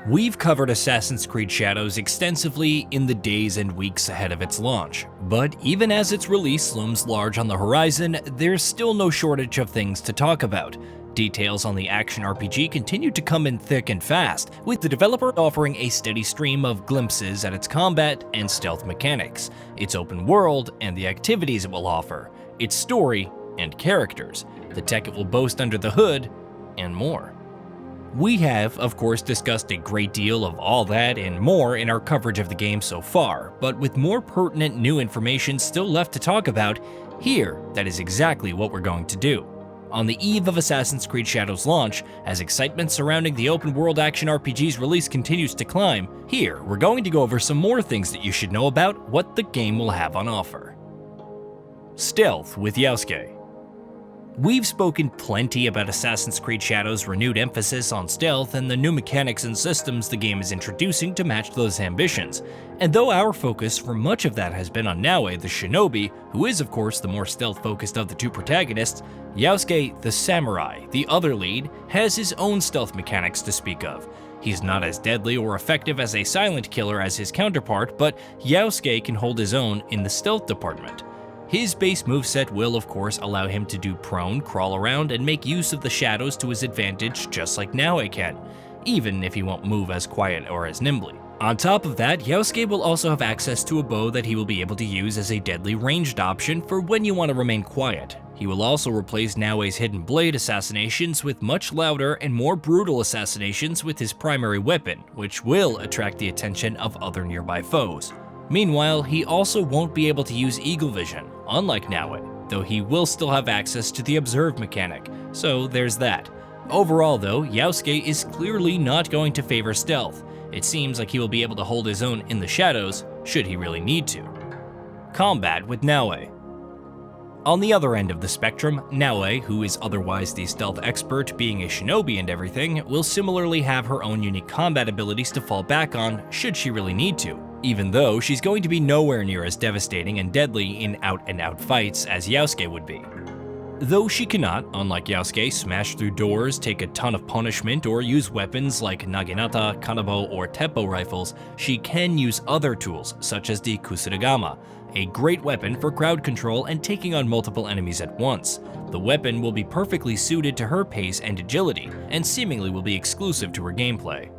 We've covered Assassin's Creed Shadows extensively in the days and weeks ahead of its launch, but even as its release looms large on the horizon, there's still no shortage of things to talk about. Details on the action RPG continue to come in thick and fast, with the developer offering a steady stream of glimpses at its combat and stealth mechanics, its open world and the activities it will offer, its story and characters, the tech it will boast under the hood, and more. We have, of course, discussed a great deal of all that and more in our coverage of the game so far, but with more pertinent new information still left to talk about, here, that is exactly what we're going to do. On the eve of Assassin's Creed Shadows launch, as excitement surrounding the open-world action RPG's release continues to climb, here, we're going to go over some more things that you should know about what the game will have on offer. Stealth with Yasuke. We've spoken plenty about Assassin's Creed Shadows' renewed emphasis on stealth and the new mechanics and systems the game is introducing to match those ambitions. And though our focus for much of that has been on Naoe the shinobi, who is of course the more stealth-focused of the two protagonists, Yasuke the samurai, the other lead, has his own stealth mechanics to speak of. He's not as deadly or effective as a silent killer as his counterpart, but Yasuke can hold his own in the stealth department. His base moveset will of course allow him to do prone, crawl around, and make use of the shadows to his advantage just like Naoe can, even if he won't move as quiet or as nimbly. On top of that, Yasuke will also have access to a bow that he will be able to use as a deadly ranged option for when you want to remain quiet. He will also replace Naoe's hidden blade assassinations with much louder and more brutal assassinations with his primary weapon, which will attract the attention of other nearby foes. Meanwhile, he also won't be able to use eagle vision, unlike Naoe, though he will still have access to the observe mechanic, so there's that. Overall though, Yasuke is clearly not going to favor stealth. It seems like he will be able to hold his own in the shadows, should he really need to. Combat with Naoe. On the other end of the spectrum, Naoe, who is otherwise the stealth expert, being a shinobi and everything, will similarly have her own unique combat abilities to fall back on should she really need to, even though she's going to be nowhere near as devastating and deadly in out-and-out fights as Yasuke would be. Though she cannot, unlike Yasuke, smash through doors, take a ton of punishment, or use weapons like naginata, kanabo, or teppo rifles, she can use other tools such as the kusurigama, a great weapon for crowd control and taking on multiple enemies at once. The weapon will be perfectly suited to her pace and agility, and seemingly will be exclusive to her gameplay.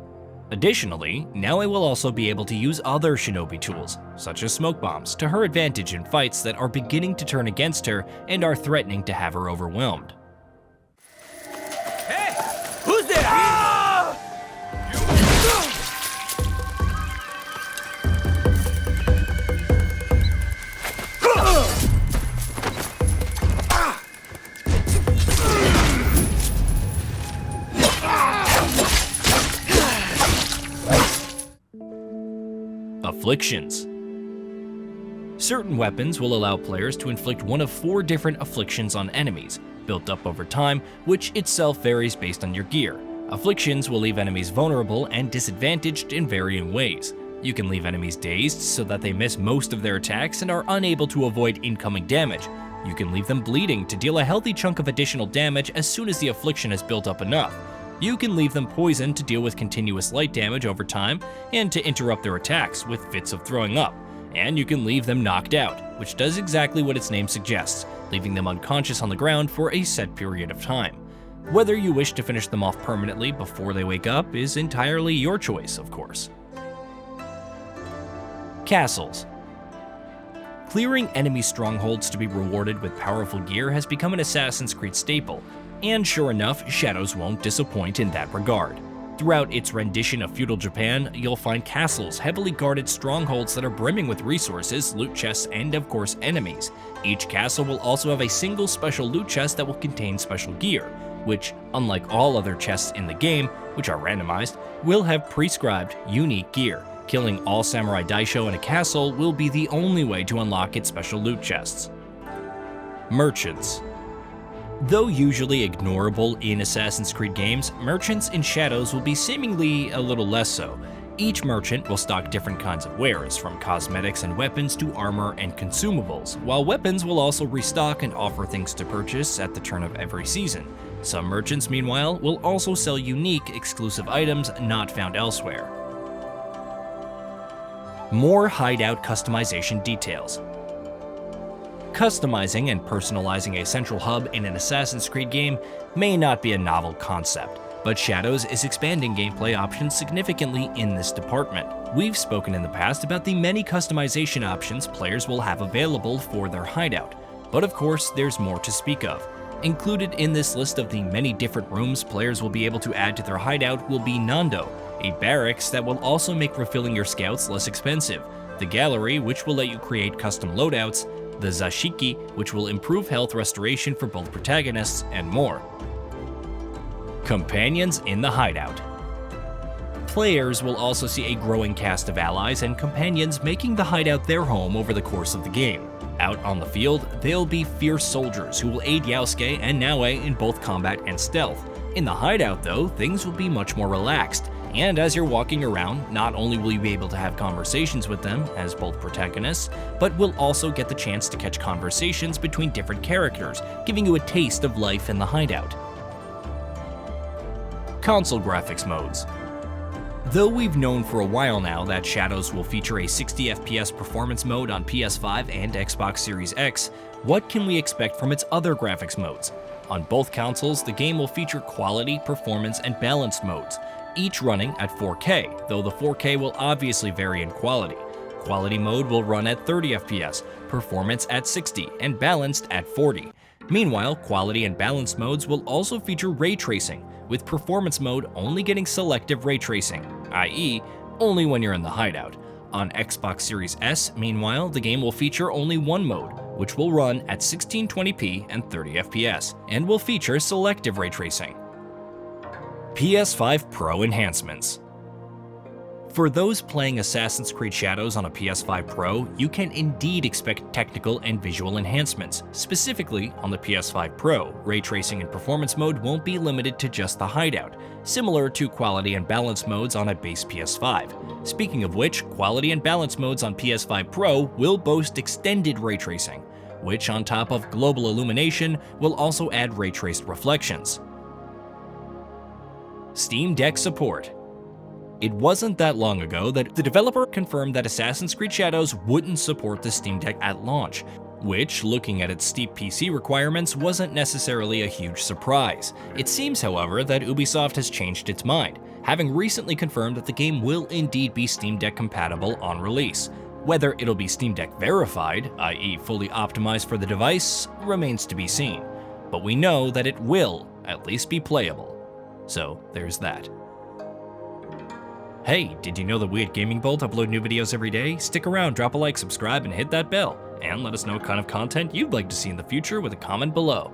Additionally, Naoe will also be able to use other shinobi tools, such as smoke bombs, to her advantage in fights that are beginning to turn against her and are threatening to have her overwhelmed. Hey! Who's there? Afflictions. Certain weapons will allow players to inflict one of 4 different afflictions on enemies, built up over time, which itself varies based on your gear. Afflictions will leave enemies vulnerable and disadvantaged in varying ways. You can leave enemies dazed so that they miss most of their attacks and are unable to avoid incoming damage. You can leave them bleeding to deal a healthy chunk of additional damage as soon as the affliction has built up enough. You can leave them poisoned to deal with continuous light damage over time and to interrupt their attacks with fits of throwing up. And you can leave them knocked out, which does exactly what its name suggests, leaving them unconscious on the ground for a set period of time. Whether you wish to finish them off permanently before they wake up is entirely your choice, of course. Castles. Clearing enemy strongholds to be rewarded with powerful gear has become an Assassin's Creed staple, and sure enough, Shadows won't disappoint in that regard. Throughout its rendition of feudal Japan, you'll find castles, heavily guarded strongholds that are brimming with resources, loot chests, and of course enemies. Each castle will also have a single special loot chest that will contain special gear, which, unlike all other chests in the game, which are randomized, will have prescribed, unique gear. Killing all samurai daisho in a castle will be the only way to unlock its special loot chests. Merchants. Though usually ignorable in Assassin's Creed games, merchants in Shadows will be seemingly a little less so. Each merchant will stock different kinds of wares, from cosmetics and weapons to armor and consumables, while weapons will also restock and offer things to purchase at the turn of every season. Some merchants, meanwhile, will also sell unique, exclusive items not found elsewhere. More hideout customization details. Customizing and personalizing a central hub in an Assassin's Creed game may not be a novel concept, but Shadows is expanding gameplay options significantly in this department. We've spoken in the past about the many customization options players will have available for their hideout, but of course there's more to speak of. Included in this list of the many different rooms players will be able to add to their hideout will be Nando, a barracks that will also make refilling your scouts less expensive, the Gallery, which will let you create custom loadouts, the Zashiki, which will improve health restoration for both protagonists, and more. Companions in the hideout. Players will also see a growing cast of allies and companions making the hideout their home over the course of the game. Out on the field, they'll be fierce soldiers who will aid Yasuke and Naue in both combat and stealth. In the hideout though, things will be much more relaxed, and as you're walking around, not only will you be able to have conversations with them as both protagonists, but will also get the chance to catch conversations between different characters, giving you a taste of life in the hideout. Console graphics modes. Though we've known for a while now that Shadows will feature a 60 FPS performance mode on PS5 and Xbox Series X, what can we expect from its other graphics modes? On both consoles, the game will feature quality, performance, and balanced modes, each running at 4K, though the 4K will obviously vary in quality. Quality mode will run at 30 FPS, performance at 60, and balanced at 40. Meanwhile, quality and balanced modes will also feature ray tracing, with performance mode only getting selective ray tracing, i.e., only when you're in the hideout. On Xbox Series S, meanwhile, the game will feature only one mode, which will run at 1620p and 30 FPS, and will feature selective ray tracing. PS5 Pro enhancements. For those playing Assassin's Creed Shadows on a PS5 Pro, you can indeed expect technical and visual enhancements. Specifically, on the PS5 Pro, ray tracing and performance mode won't be limited to just the hideout, similar to quality and balance modes on a base PS5. Speaking of which, quality and balance modes on PS5 Pro will boast extended ray tracing, which on top of global illumination will also add ray traced reflections. Steam Deck support. It wasn't that long ago that the developer confirmed that Assassin's Creed Shadows wouldn't support the Steam Deck at launch, which, looking at its steep PC requirements, wasn't necessarily a huge surprise. It seems, however, that Ubisoft has changed its mind, having recently confirmed that the game will indeed be Steam Deck compatible on release. Whether it'll be Steam Deck verified, i.e. fully optimized for the device, remains to be seen, but we know that it will at least be playable. So there's that. Hey, did you know that we at GamingBolt upload new videos every day? Stick around, drop a like, subscribe, and hit that bell. And let us know what kind of content you'd like to see in the future with a comment below.